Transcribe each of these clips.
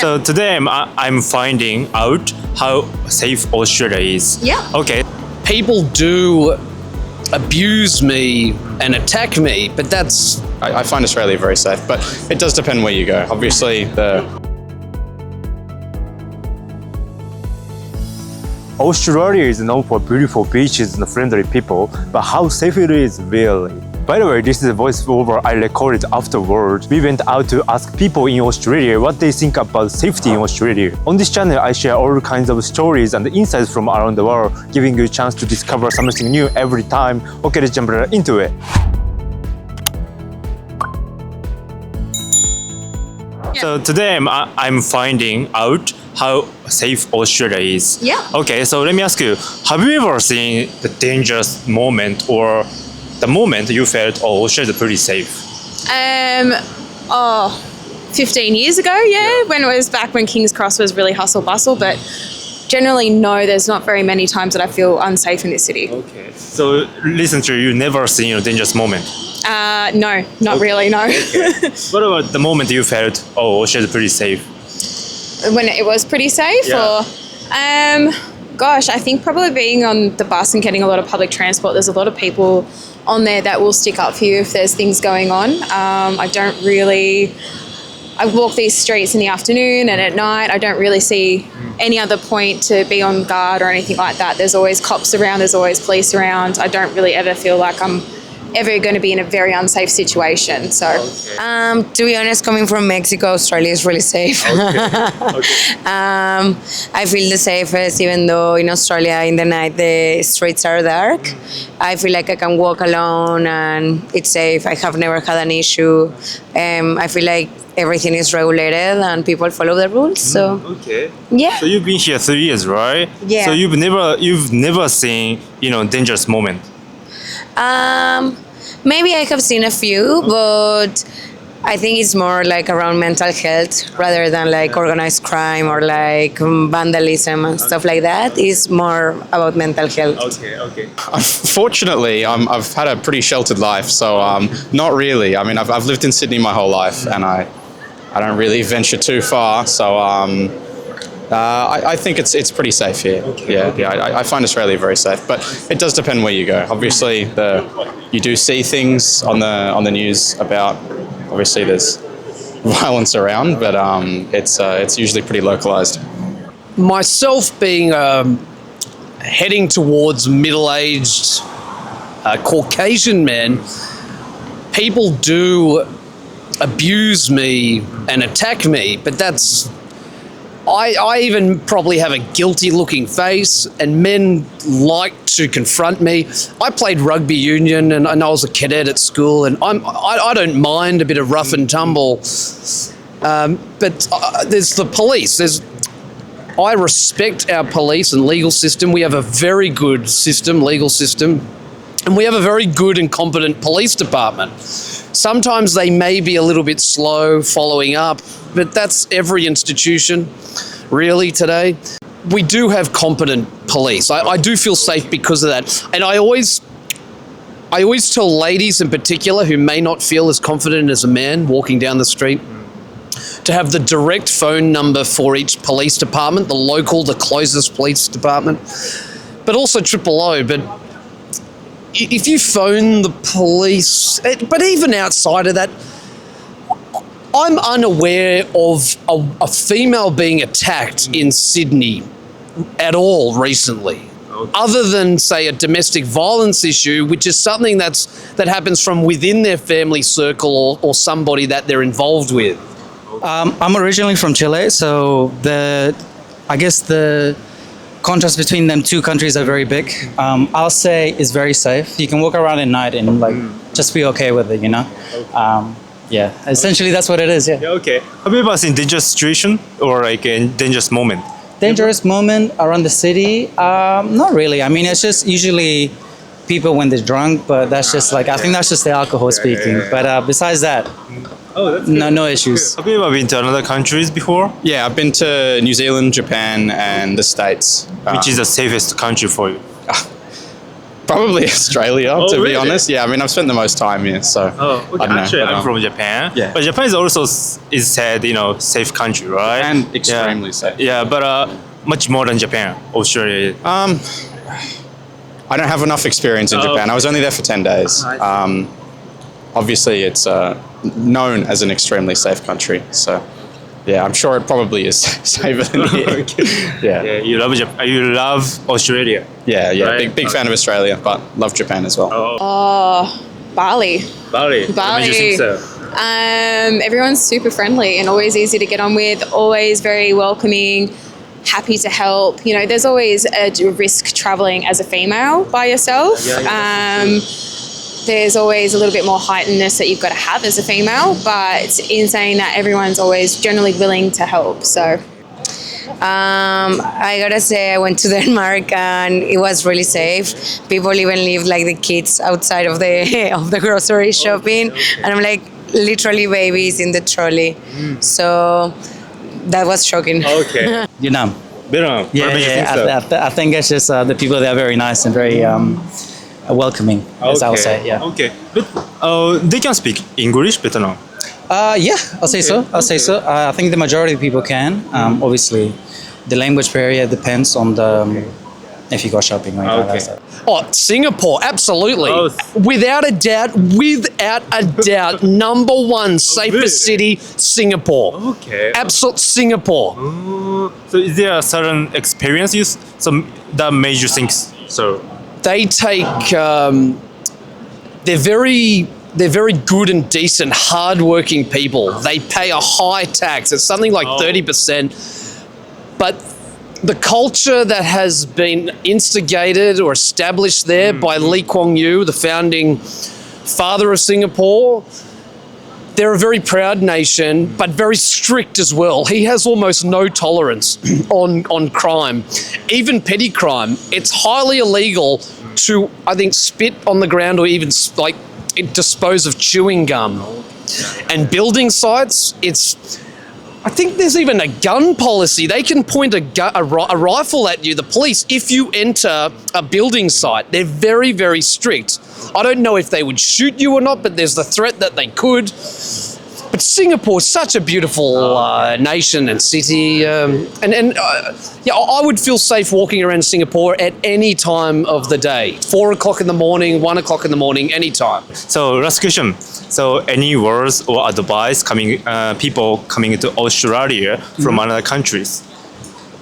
So today I'm finding out how safe Australia is. Yeah. Okay. People do abuse me and attack me, but that's... I find Australia very safe, but it does depend where you go. Obviously, Australia is known for beautiful beaches and friendly people, but how safe it is really? By the way, this is a voiceover I recorded afterwards. We went out to ask people in Australia what they think about safety in Australia. On this channel, I share all kinds of stories and insights from around the world, giving you a chance to discover something new every time. Okay, let's jump right into it. So today I'm finding out how safe Australia is. Yeah. Okay, so let me ask you, have you ever seen the dangerous moment or the moment you felt, oh, Australia is pretty safe? 15 years ago, when it was back when King's Cross was really hustle bustle, but generally no, there's not very many times that I feel unsafe in this city. Okay. So listen to you never seen a dangerous moment? No, not really, no. Okay. What about the moment you felt, oh, Australia is pretty safe? When it was pretty safe, Yeah. or gosh, I think probably being on the bus and getting a lot of public transport, there's a lot of people on there that will stick up for you if there's things going on. I walk these streets in the afternoon and at night. I don't really see any other point to be on guard or anything like that. There's always cops around, there's always police around. I don't really ever feel like I'm ever going to be in a very unsafe situation. So, to be honest, coming from Mexico, Australia is really safe. Okay. I feel the safest, even though in Australia in the night the streets are dark. I feel like I can walk alone and it's safe. I have never had an issue. I feel like everything is regulated and people follow the rules. So Okay. yeah. So you've been here 3 years, right? Yeah. So you've never seen, dangerous moment. Maybe I have seen a few, but I think it's more like around mental health rather than like organized crime or like vandalism and stuff like that. It's more about mental health. Okay. fortunately, I've had a pretty sheltered life, so not really. I mean, I've lived in Sydney my whole life, and I don't really venture too far, so I think it's pretty safe here. I find Australia very safe, but it does depend where you go. Obviously, you do see things on the news about, obviously there's violence around, but it's usually pretty localized. Myself being heading towards middle-aged Caucasian men, people do abuse me and attack me, but that's... I even probably have a guilty looking face, and men like to confront me. I played rugby union and I was a cadet at school, and I don't mind a bit of rough and tumble. But there's the police. I respect our police and legal system. We have a very good legal system, and we have a very good and competent police department. Sometimes they may be a little bit slow following up, but that's every institution really today. We do have competent police. I do feel safe because of that. And I always tell ladies in particular who may not feel as confident as a man walking down the street to have the direct phone number for each police department, the closest police department, but also 000. But if you phone the police, but even outside of that, I'm unaware of a female being attacked in Sydney at all recently, other than, say, a domestic violence issue, which is something that happens from within their family circle or somebody that they're involved with. I'm originally from Chile, so I guess the contrast between them two countries are very big. I'll say it's very safe. You can walk around at night and just be okay with it, essentially that's what it is. Okay. Have you ever seen dangerous situation or like a dangerous moment? Dangerous moment around the city? Not really. I mean, it's just usually people when they're drunk, but that's just I think that's just the alcohol speaking. But besides that, no issues. Have you ever been to other countries before? Yeah, I've been to New Zealand, Japan, and the States. Which is the safest country for you? Probably Australia, to be really? honest. Yeah, I mean, I've spent the most time here, so Oh, okay. I don't know. Actually, but, I'm from Japan. Yeah. But Japan is also is said, safe country, right? and extremely safe. Yeah, but much more than Japan, Australia. I don't have enough experience in Oh, Japan. okay. I was only there for 10 days. Obviously, it's known as an extremely safe country. So, yeah, I'm sure it probably is safer than here. Yeah, Yeah, you love Japan. You love Australia. yeah. Right. Big fan of Australia, but love Japan as well. Bali. Bali. What made you think so? Everyone's super friendly and always easy to get on with, always very welcoming, happy to help. There's always a risk traveling as a female by yourself. There's always a little bit more heightenedness that you've got to have as a female, but in saying that, everyone's always generally willing to help. So I gotta say, I went to Denmark and it was really safe. People even leave like the kids outside of the of the grocery shopping, and I'm like literally babies in the trolley. So that was shocking. Okay. Vietnam. Vietnam. Yeah, What made you yeah. think so? I think it's just the people there are very nice and very welcoming, as I would say. Yeah. Okay. But they can speak English better now. Yeah, I'll say so. I'll say so. I think the majority of people can. Obviously, the language barrier depends on the if you go shopping. Like Okay. that. Oh, Singapore, absolutely. Oh. Without a doubt, number one safest really? city, Singapore. Okay. Absolute Singapore. So is there a certain experiences that made you think so? They take, they're very good and decent, hardworking people. They pay a high tax. It's something like 30%. But the culture that has been instigated or established there by Lee Kuan Yew, the founding father of Singapore, they're a very proud nation, but very strict as well. He has almost no tolerance on crime, even petty crime. It's highly illegal to, I think, spit on the ground or even dispose of chewing gum. And building sites, I think there's even a gun policy. They can point a rifle at you, the police, if you enter a building site. They're very, very strict. I don't know if they would shoot you or not, but there's the threat that they could. But Singapore is such a beautiful nation and city. Yeah, I would feel safe walking around Singapore at any time of the day. 4 o'clock in the morning, 1 o'clock in the morning, anytime. So last question. So any words or advice people coming to Australia from other countries?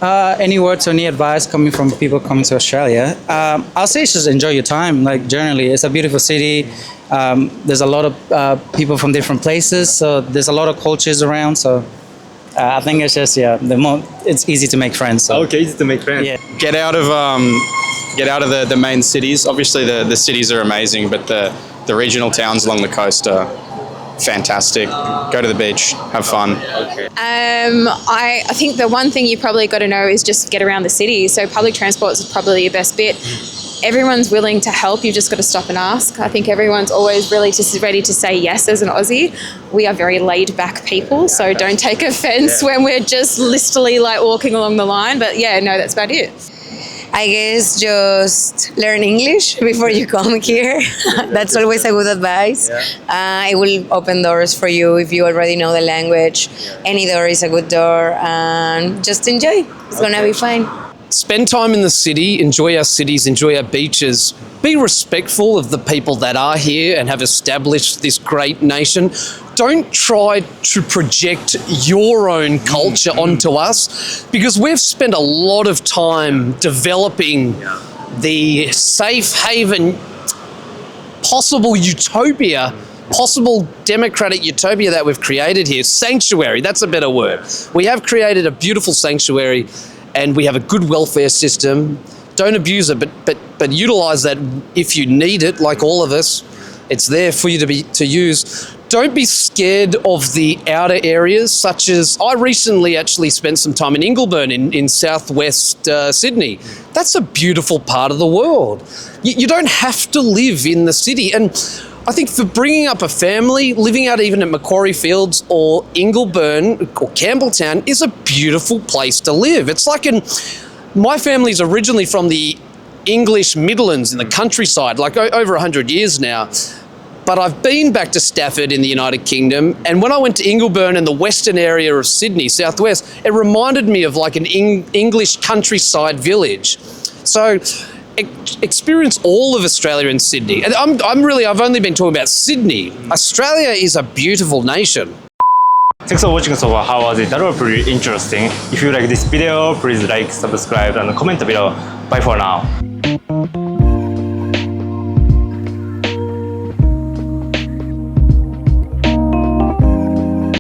Any words or any advice coming from people coming to Australia? I'll say just enjoy your time. Like generally, it's a beautiful city. There's a lot of people from different places, so there's a lot of cultures around. So I think it's just it's easy to make friends. So. Okay, easy to make friends. Yeah. Get out of the main cities. Obviously, the cities are amazing, but the regional towns along the coast are fantastic. Go to the beach, have fun. I think the one thing you probably got to know is just get around the city. So public transport is probably your best bit. Everyone's willing to help. You've just got to stop and ask. I think everyone's always really just ready to say yes as an Aussie. We are very laid back people, so don't take offence when we're just listily walking along the line. But yeah, no, that's about it. I guess just learn English before you come here. That's always a good advice. It will open doors for you if you already know the language. Any door is a good door, and just enjoy. It's gonna be fine. Spend time in the city, enjoy our cities, enjoy our beaches. Be respectful of the people that are here and have established this great nation. Don't try to project your own culture onto us, because we've spent a lot of time developing the safe haven, possible utopia, possible democratic utopia that we've created here. Sanctuary, that's a better word. We have created a beautiful sanctuary, and we have a good welfare system. Don't abuse it, but utilize that if you need it, like all of us. It's there for you to use. Don't be scared of the outer areas, such as I recently actually spent some time in Ingleburn in southwest Sydney. That's a beautiful part of the world. You don't have to live in the city. And I think for bringing up a family, living out even at Macquarie Fields or Ingleburn or Campbelltown is a beautiful place to live. It's like my family's originally from the English Midlands in the countryside, like over 100 years now. But I've been back to Stafford in the United Kingdom, and when I went to Ingleburn in the western area of Sydney, southwest, it reminded me of like an English countryside village. So experience all of Australia in Sydney. And I've only been talking about Sydney. Australia is a beautiful nation. Thanks for watching so far. How was it? That was pretty interesting. If you like this video, please like, subscribe, and comment below. Bye for now.